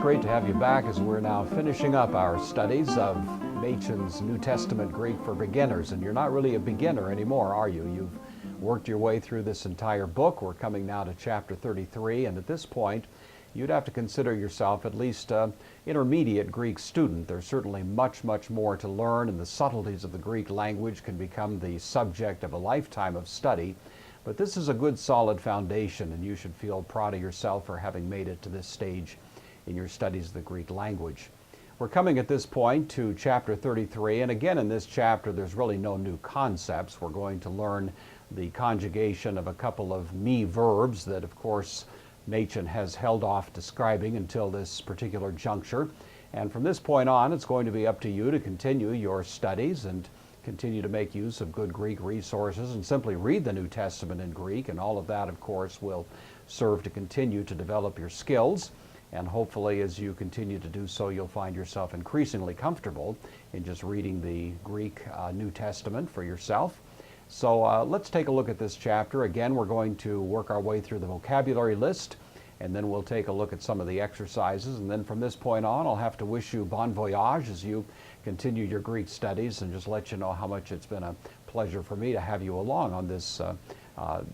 great to have you back as we're now finishing up our studies of Machen's New Testament Greek for Beginners. And you're not really a beginner anymore, are you? You've worked your way through this entire book. We're coming now to chapter 33, and at this point, you'd have to consider yourself at least an intermediate Greek student. There's certainly much more to learn, and the subtleties of the Greek language can become the subject of a lifetime of study. But this is a good solid foundation, and you should feel proud of yourself for having made it to this stage in your studies of the Greek language. We're coming at this point to chapter 33, and again in this chapter there's really no new concepts. We're going to learn the conjugation of a couple of me verbs that of course Machen has held off describing until this particular juncture. And from this point on, it's going to be up to you to continue your studies and continue to make use of good Greek resources and simply read the New Testament in Greek, and all of that of course will serve to continue to develop your skills. And hopefully as you continue to do so, you'll find yourself increasingly comfortable in just reading the Greek New Testament for yourself. So let's take a look at this chapter. Again, we're going to work our way through the vocabulary list, and then we'll take a look at some of the exercises. And then from this point on, I'll have to wish you bon voyage as you continue your Greek studies, and just let you know how much it's been a pleasure for me to have you along on this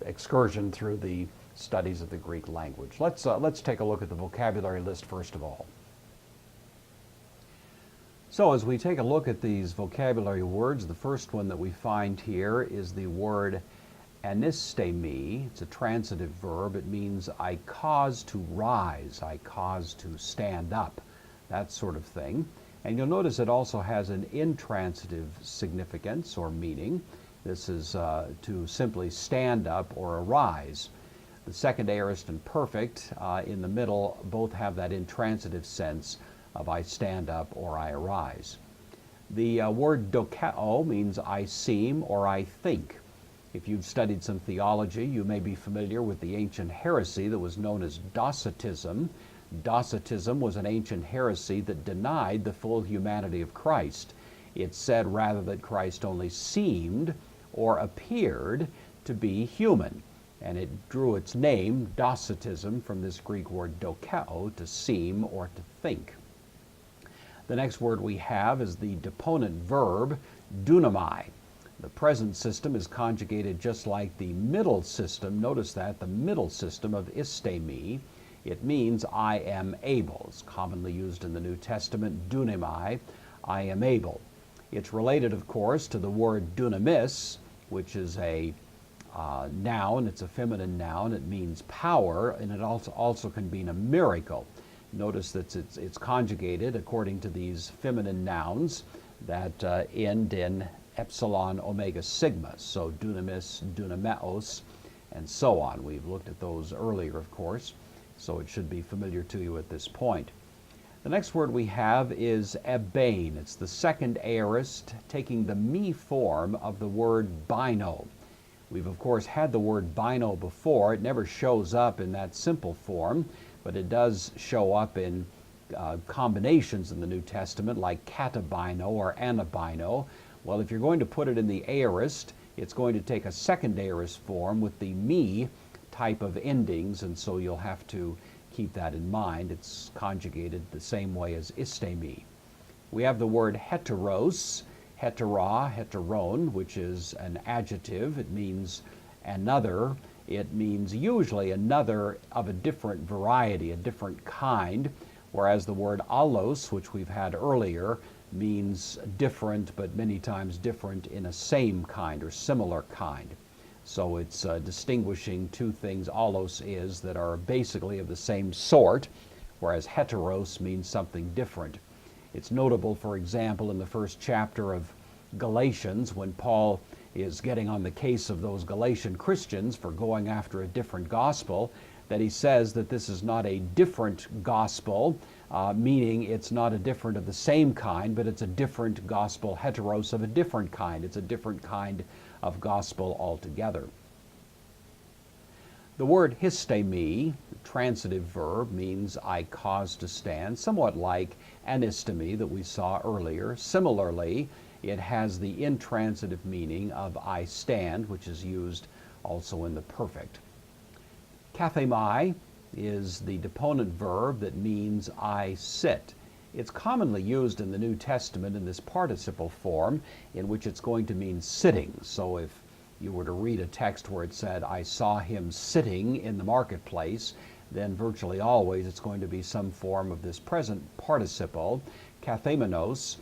excursion through the studies of the Greek language. Let's take a look at the vocabulary list first of all. So as we take a look at these vocabulary words, the first one that we find here is the word anistemi. It's a transitive verb. It means I cause to rise, I cause to stand up, that sort of thing. And you'll notice it also has an intransitive significance or meaning. This is to simply stand up or arise. The second aorist and perfect in the middle both have that intransitive sense of I stand up or I arise. The word dokeo means I seem or I think. If you've studied some theology, you may be familiar with the ancient heresy that was known as Docetism. Docetism was an ancient heresy that denied the full humanity of Christ. It said rather that Christ only seemed or appeared to be human. And it drew its name, Docetism, from this Greek word dokeo, to seem or to think. The next word we have is the deponent verb, dunamai. The present system is conjugated just like the middle system. Notice that, the middle system of istemi. It means I am able. It's commonly used in the New Testament, dunamai, I am able. It's related, of course, to the word dunamis, which is a noun. It's a feminine noun. It means power, and it also can mean a miracle. Notice that it's conjugated according to these feminine nouns that end in epsilon omega sigma. So dunamis, dunameos, and so on. We've looked at those earlier, of course, so it should be familiar to you at this point. The next word we have is ebein. It's the second aorist, taking the me form of the word bino. We've of course had the word bino before. It never shows up in that simple form, but it does show up in combinations in the New Testament like katabino or anabino. Well, if you're going to put it in the aorist, it's going to take a second aorist form with the me type of endings, and so you'll have to keep that in mind. It's conjugated the same way as istemi. We have the word heteros, hetera, heteron, which is an adjective. It means another. It means usually another of a different variety, a different kind, whereas the word allos, which we've had earlier, means different, but many times different in a same kind or similar kind. So it's distinguishing two things allos is that are basically of the same sort, whereas heteros means something different. It's notable, for example, in the first chapter of Galatians, when Paul is getting on the case of those Galatian Christians for going after a different gospel, that he says that this is not a different gospel, meaning it's not a different of the same kind, but it's a different gospel, heteros, of a different kind. It's a different kind of gospel altogether. The word histemi, transitive verb, means I cause to stand, somewhat like anistemi that we saw earlier. Similarly, it has the intransitive meaning of I stand, which is used also in the perfect. Kathemai is the deponent verb that means I sit. It's commonly used in the New Testament in this participle form, in which it's going to mean sitting. So if you were to read a text where it said, I saw him sitting in the marketplace, then virtually always it's going to be some form of this present participle, kathemenos,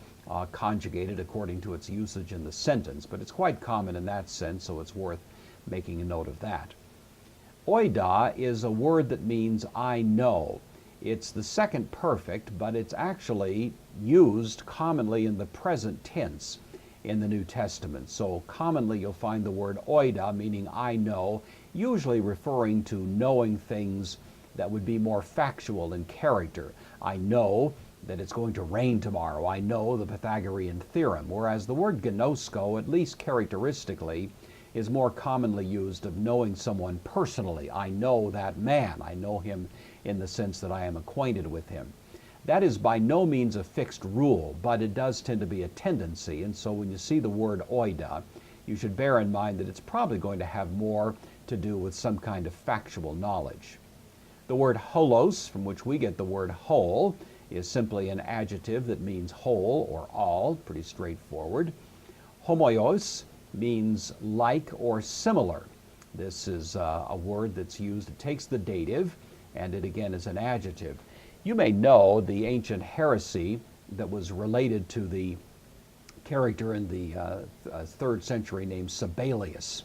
conjugated according to its usage in the sentence. But it's quite common in that sense, so it's worth making a note of that. Oida is a word that means I know. It's the second perfect, but it's actually used commonly in the present tense in the New Testament. So commonly you'll find the word oida, meaning I know, usually referring to knowing things that would be more factual in character. I know that it's going to rain tomorrow. I know the Pythagorean theorem. Whereas the word gnosko, at least characteristically, is more commonly used of knowing someone personally. I know that man. I know him in the sense that I am acquainted with him. That is by no means a fixed rule, but it does tend to be a tendency. And so when you see the word oida, you should bear in mind that it's probably going to have more to do with some kind of factual knowledge. The word holos, from which we get the word whole, is simply an adjective that means whole or all, pretty straightforward. Homoios means like or similar. This is a word that's used, it takes the dative, and it again is an adjective. You may know the ancient heresy that was related to the character in the 3rd century named Sabellius.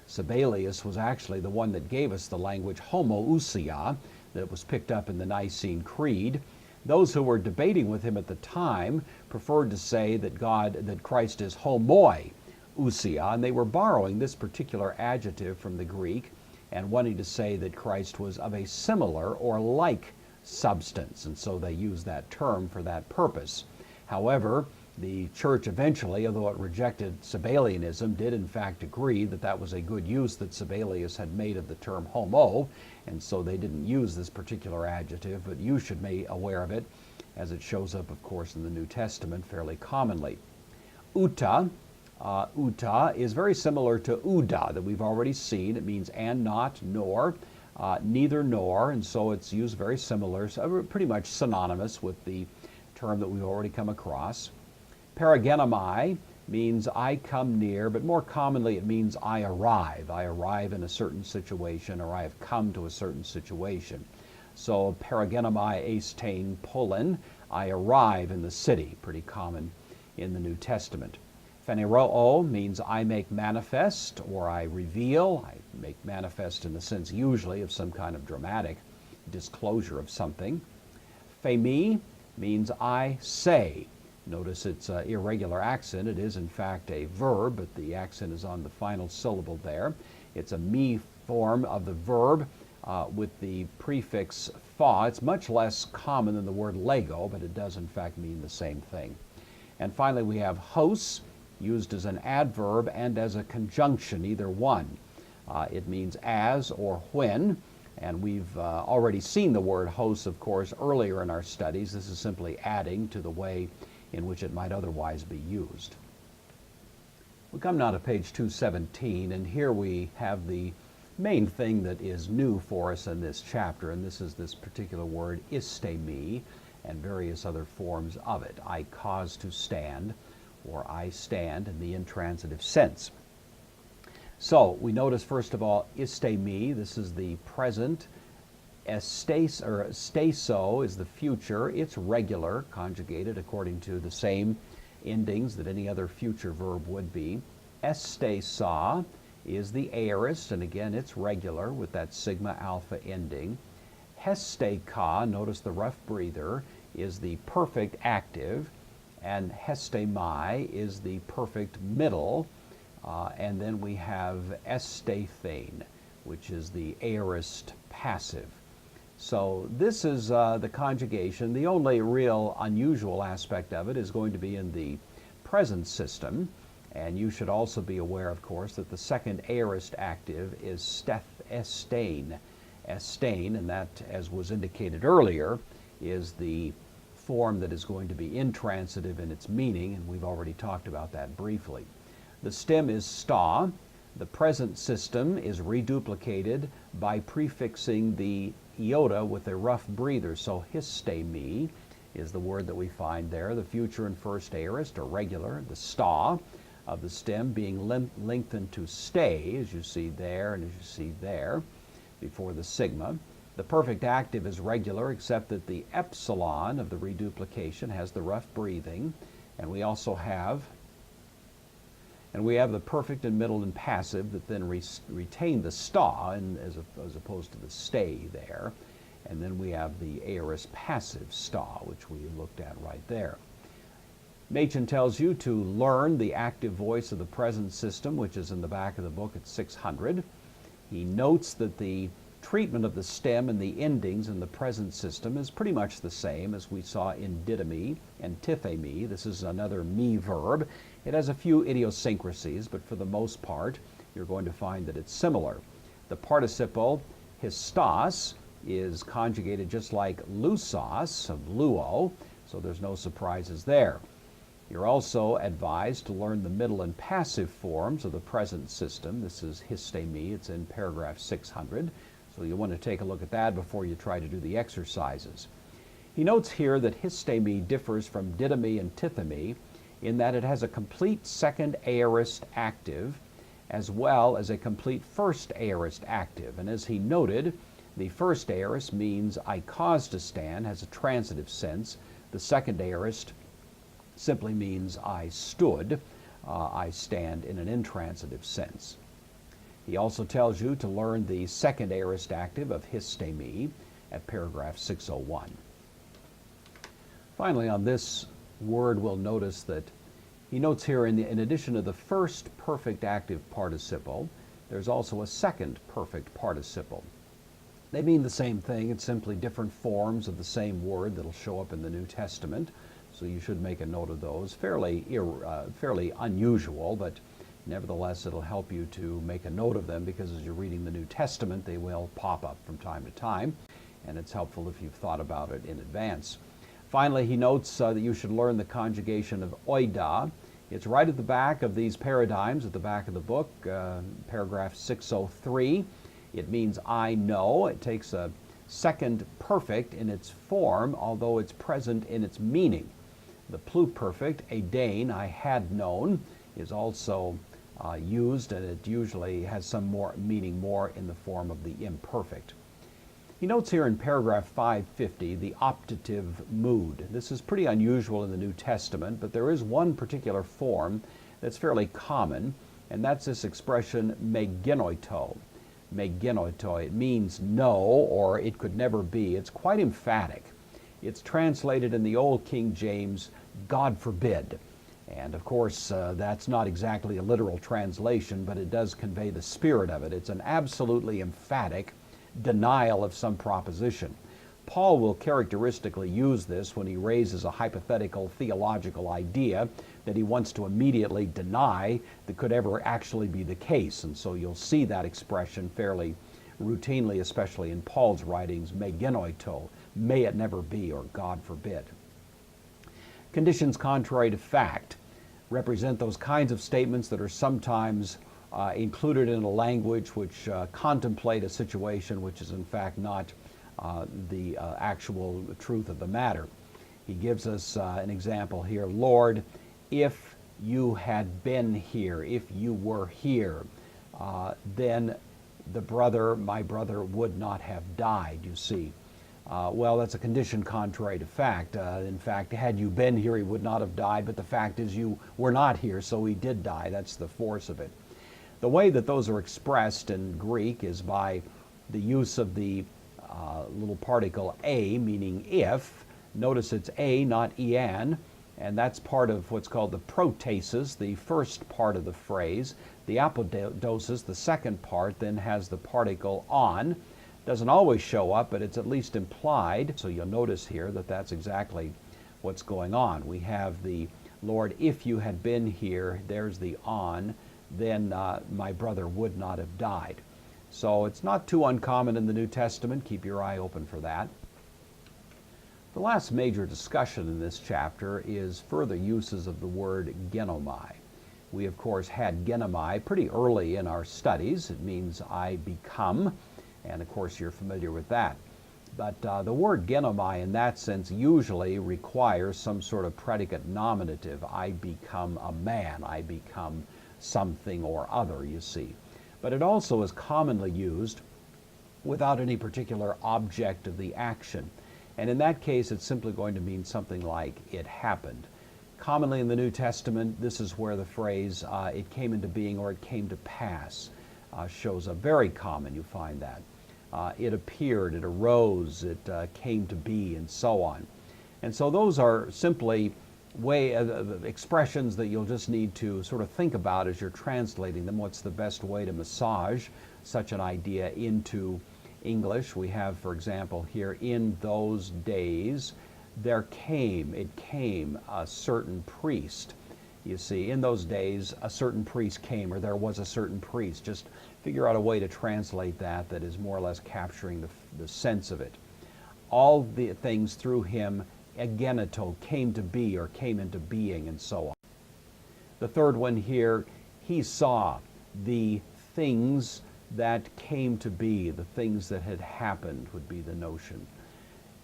Sabellius was actually the one that gave us the language homoousia that was picked up in the Nicene Creed. Those who were debating with him at the time preferred to say that Christ is homoi ousia, and they were borrowing this particular adjective from the Greek and wanting to say that Christ was of a similar or like substance, and so they used that term for that purpose. However, the church eventually, although it rejected Sabellianism, did in fact agree that that was a good use that Sabellius had made of the term homo, and so they didn't use this particular adjective, but you should be aware of it, as it shows up, of course, in the New Testament fairly commonly. Uta is very similar to uda that we've already seen. It means and, not, nor, neither nor, and so it's used very similar, so pretty much synonymous with the term that we've already come across. Paragenomai means I come near, but more commonly it means I arrive. I arrive in a certain situation, or I have come to a certain situation. So paragenomai eistain polin, I arrive in the city, pretty common in the New Testament. Phaneroo means I make manifest, or I reveal. I make manifest in the sense usually of some kind of dramatic disclosure of something. Phemi means I say. Notice its irregular accent. It is in fact a verb, but the accent is on the final syllable there. It's a me form of the verb with the prefix fa. It's much less common than the word lego, but it does in fact mean the same thing. And finally we have hos, used as an adverb and as a conjunction, either one. It means as or when, and we've already seen the word hos, of course, earlier in our studies. This is simply adding to the way in which it might otherwise be used. We come now to page 217, and here we have the main thing that is new for us in this chapter, and this is this particular word istemi and various other forms of it. I cause to stand, or I stand in the intransitive sense. So we notice first of all istemi, this is the present. Esteso is the future. It's regular, conjugated according to the same endings that any other future verb would be. Estesa is the aorist, and again it's regular with that sigma alpha ending. Hesteka, notice the rough breather, is the perfect active, and hestemai is the perfect middle, and then we have estethane, which is the aorist passive. So this is the conjugation. The only real unusual aspect of it is going to be in the present system, and you should also be aware, of course, that the second aorist active is estain, and that, as was indicated earlier, is the form that is going to be intransitive in its meaning, and we've already talked about that briefly. The stem is sta. The present system is reduplicated by prefixing the iota with a rough breather. So histemi is the word that we find there. The future and first aorist are regular. The sta of the stem being lengthened to stay, as you see there and as you see there, before the sigma. The perfect active is regular, except that the epsilon of the reduplication has the rough breathing, and we also have the perfect and middle and passive that then retain the sta as opposed to the stay there. And then we have the aorist passive sta, which we looked at right there. Machen tells you to learn the active voice of the present system, which is in the back of the book at 600. He notes that the treatment of the stem and the endings in the present system is pretty much the same as we saw in didomi and tithemi. This is another me verb. It has a few idiosyncrasies, but for the most part, you're going to find that it's similar. The participle histos is conjugated just like lusos of luo, so there's no surprises there. You're also advised to learn the middle and passive forms of the present system. This is histemi. It's in paragraph 600. So you'll want to take a look at that before you try to do the exercises. He notes here that histemi differs from didomi and tithemi in that it has a complete second aorist active as well as a complete first aorist active. And as he noted, the first aorist means I caused to stand, has a transitive sense. The second aorist simply means I stood, I stand in an intransitive sense. He also tells you to learn the second aorist active of histemi at paragraph 601. Finally, on this word, we'll notice that he notes here in addition to the first perfect active participle, there's also a second perfect participle. They mean the same thing. It's simply different forms of the same word that'll show up in the New Testament. So you should make a note of those. Fairly unusual, but nevertheless it'll help you to make a note of them because as you're reading the New Testament, they will pop up from time to time, and it's helpful if you've thought about it in advance. Finally, he notes that you should learn the conjugation of oida. It's right at the back of these paradigms, at the back of the book, paragraph 603. It means I know. It takes a second perfect in its form, although it's present in its meaning. The pluperfect, edain, I had known, is also used, and it usually has some more meaning more in the form of the imperfect. He notes here in paragraph 550 the optative mood. This is pretty unusual in the New Testament, but there is one particular form that's fairly common, and that's this expression megenoito. Megenoito. It means no, or it could never be. It's quite emphatic. It's translated in the Old King James, God forbid. And of course, that's not exactly a literal translation, but it does convey the spirit of it. It's an absolutely emphatic denial of some proposition. Paul will characteristically use this when he raises a hypothetical theological idea that he wants to immediately deny that could ever actually be the case. And so you'll see that expression fairly routinely, especially in Paul's writings, megenoito, may it never be, or God forbid. Conditions contrary to fact represent those kinds of statements that are sometimes included in a language which contemplate a situation which is in fact not the actual truth of the matter. He gives us an example here. Lord, if you had been here, if you were here, then my brother would not have died, you see. Well, that's a condition contrary to fact. In fact, had you been here, he would not have died, but the fact is you were not here, so he did die. That's the force of it. The way that those are expressed in Greek is by the use of the little particle a, meaning if. Notice it's a, not ean, and that's part of what's called the protasis, the first part of the phrase. The apodosis, the second part, then has the particle on. Doesn't always show up, but it's at least implied. So you'll notice here that that's exactly what's going on. We have the Lord, if you had been here, there's the on, then my brother would not have died. So it's not too uncommon in the New Testament. Keep your eye open for that. The last major discussion in this chapter is further uses of the word genomai. We, of course, had genomai pretty early in our studies. It means I become, and of course you're familiar with that. But the word genomai in that sense usually requires some sort of predicate nominative. I become a man, I become something or other, you see. But it also is commonly used without any particular object of the action. And in that case, it's simply going to mean something like, it happened. Commonly in the New Testament, this is where the phrase, it came into being or it came to pass, shows up. Very common, you find that. It appeared, it arose, it came to be, and so on. And so those are simply expressions that you'll just need to sort of think about as you're translating them. What's the best way to massage such an idea into English? We have, for example, here, in those days, it came a certain priest. You see, in those days, a certain priest came, or there was a certain priest. Just figure out a way to translate that is more or less capturing the sense of it. All the things through him, ageneto, came to be or came into being, and so on. The third one here, he saw the things that came to be, the things that had happened would be the notion.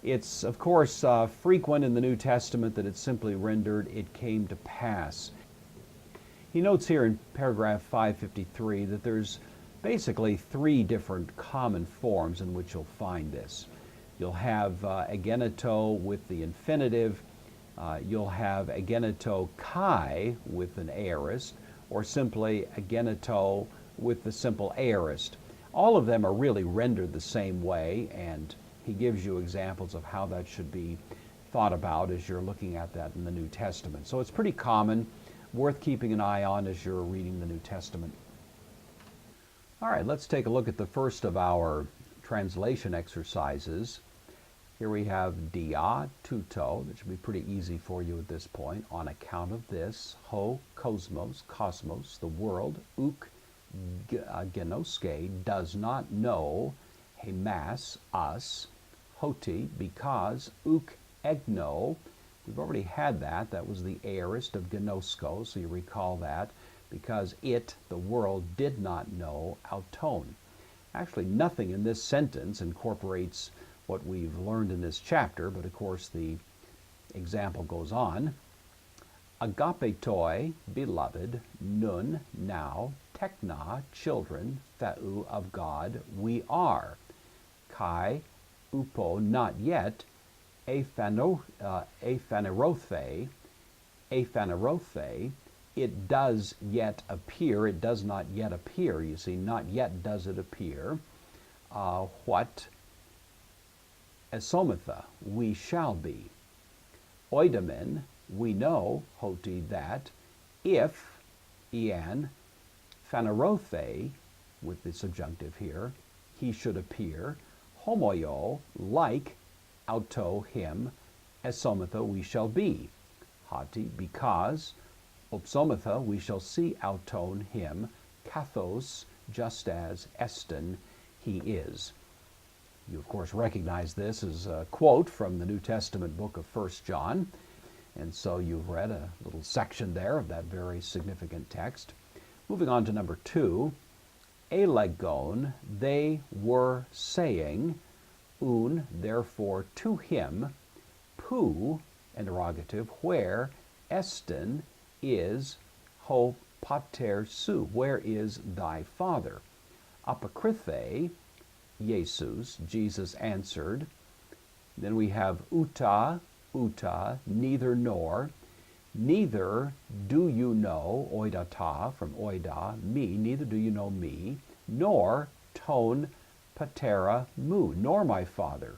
It's, of course, frequent in the New Testament that it's simply rendered, it came to pass. He notes here in paragraph 553 that there's basically three different common forms in which you'll find this. You'll have ageneto with the infinitive, you'll have ageneto kai with an aorist, or simply ageneto with the simple aorist. All of them are really rendered the same way, and he gives you examples of how that should be thought about as you're looking at that in the New Testament. So it's pretty common, worth keeping an eye on as you're reading the New Testament. All right, let's take a look at the first of our translation exercises. Here we have dia tuto. That should be pretty easy for you at this point. On account of this, ho cosmos, the world, uk genoske, does not know, hemas, us, hoti, because, uk egno, we've already had that. That was the aorist of genosko, so you recall that, because it, the world, did not know, auton. Actually, nothing in this sentence incorporates what we've learned in this chapter, but of course the example goes on. Agapetoi, beloved, nun, now, tekna, children, theu, of God, we are. Kai, upo, not yet, aphanerothe, it does yet appear, it does not yet appear, you see, not yet does it appear. What? Esomatha, we shall be. Oidamen, we know, hoti, that, if, ian, phanerothe, with the subjunctive here, he should appear, homoio, like, auto, him, esomatha, we shall be. Hoti, because, opsomatha, we shall see auton, him, kathos, just as eston, he is. You, of course, recognize this as a quote from the New Testament book of 1 John, and so you've read a little section there of that very significant text. Moving on to number 2, elegon, they were saying, un, therefore, to him, pu, interrogative, where, eston, is, ho pater su, where is thy father? Apokrythe, Jesus, Jesus answered. Then we have uta, neither nor. Neither do you know, oidata, from oida, me, neither do you know me, nor ton patera mu, nor my father.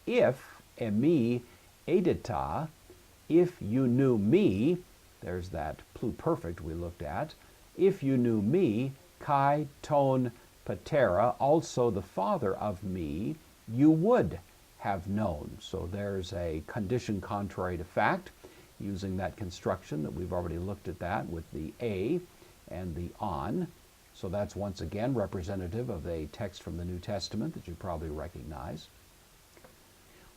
If, emi edita, if you knew me, there's that pluperfect we looked at, if you knew me, kai ton patera, also the father of me, you would have known. So there's a condition contrary to fact, using that construction that we've already looked at that with the a and the on. So that's once again representative of a text from the New Testament that you probably recognize.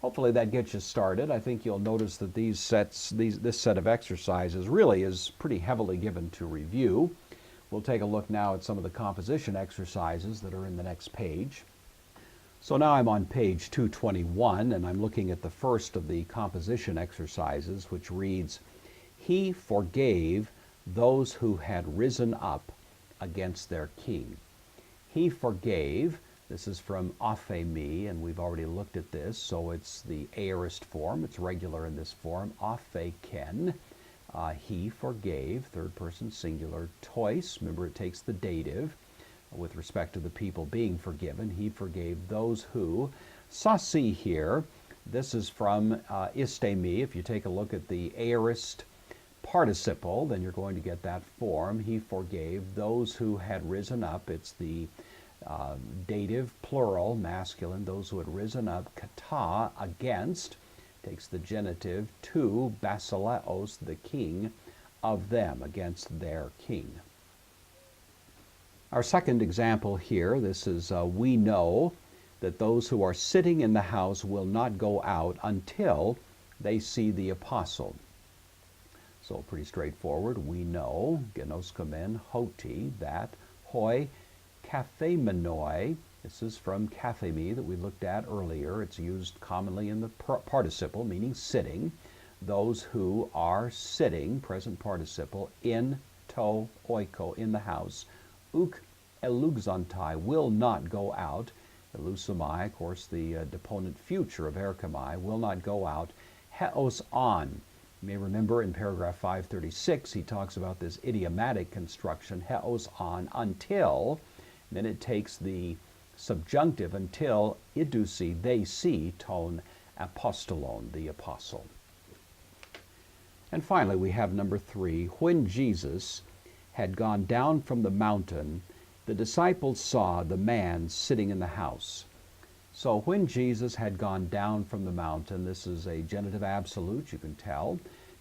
Hopefully that gets you started. I think you'll notice that this set of exercises really is pretty heavily given to review. We'll take a look now at some of the composition exercises that are in the next page. So now I'm on page 221, and I'm looking at the first of the composition exercises, which reads, "He forgave those who had risen up against their king." He forgave, this is from aphe, and we've already looked at this, so it's the aorist form, it's regular in this form, aphe ken. He forgave, third person singular, tois, remember it takes the dative, with respect to the people being forgiven. He forgave those who. Sasi here, this is from istemi. If you take a look at the aorist participle, then you're going to get that form. He forgave those who had risen up. It's the dative plural, masculine, those who had risen up. Kata, against, takes the genitive, to basileos, the king of them, against their king. Our second example here, this is we know that those who are sitting in the house will not go out until they see the apostle. So pretty straightforward. We know, genoskomen, hoti, that, hoi, kathemenoi. This is from kathemi that we looked at earlier. It's used commonly in the participle, meaning sitting. Those who are sitting, present participle, in to oiko, in the house. Uk elugzantai, will not go out. Elusomai, of course, the deponent future of erkamai, will not go out. Heos on. You may remember in paragraph 536, he talks about this idiomatic construction, heos on, until, and then it takes the subjunctive, until idusi, they see, ton apostolon, the apostle. And finally, we have number 3, when Jesus had gone down from the mountain, the disciples saw the man sitting in the house. So when Jesus had gone down from the mountain, this is a genitive absolute, you can tell.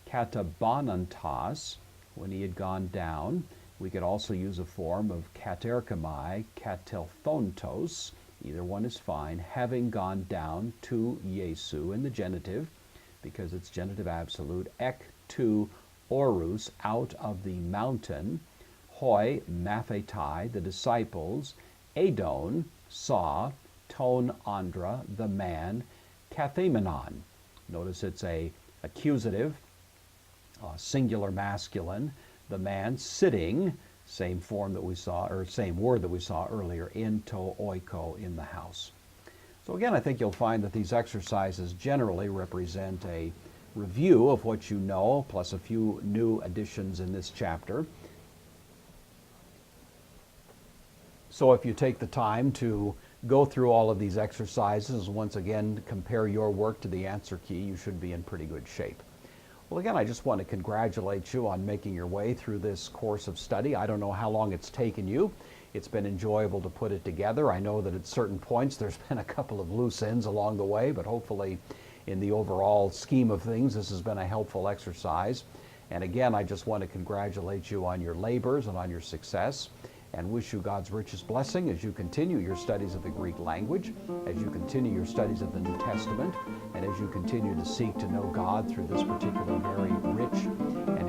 Katabanantas, when he had gone down. We could also use a form of katerkamai, katelthontos, either one is fine, having gone down to Yesu in the genitive, because it's genitive absolute, ek to orus, out of the mountain, hoi maphetai, the disciples, edon, saw, ton andra, the man, kathemenon. Notice it's a accusative, singular masculine, the man sitting, same form that we saw, or same word that we saw earlier, in to oiko, in the house. So again, I think you'll find that these exercises generally represent a review of what you know, plus a few new additions in this chapter. So if you take the time to go through all of these exercises, once again, compare your work to the answer key, you should be in pretty good shape. Well, again, I just want to congratulate you on making your way through this course of study. I don't know how long it's taken you. It's been enjoyable to put it together. I know that at certain points there's been a couple of loose ends along the way, but hopefully in the overall scheme of things, this has been a helpful exercise. And again, I just want to congratulate you on your labors and on your success, and wish you God's richest blessing as you continue your studies of the Greek language, as you continue your studies of the New Testament, and as you continue to seek to know God through this particular very rich and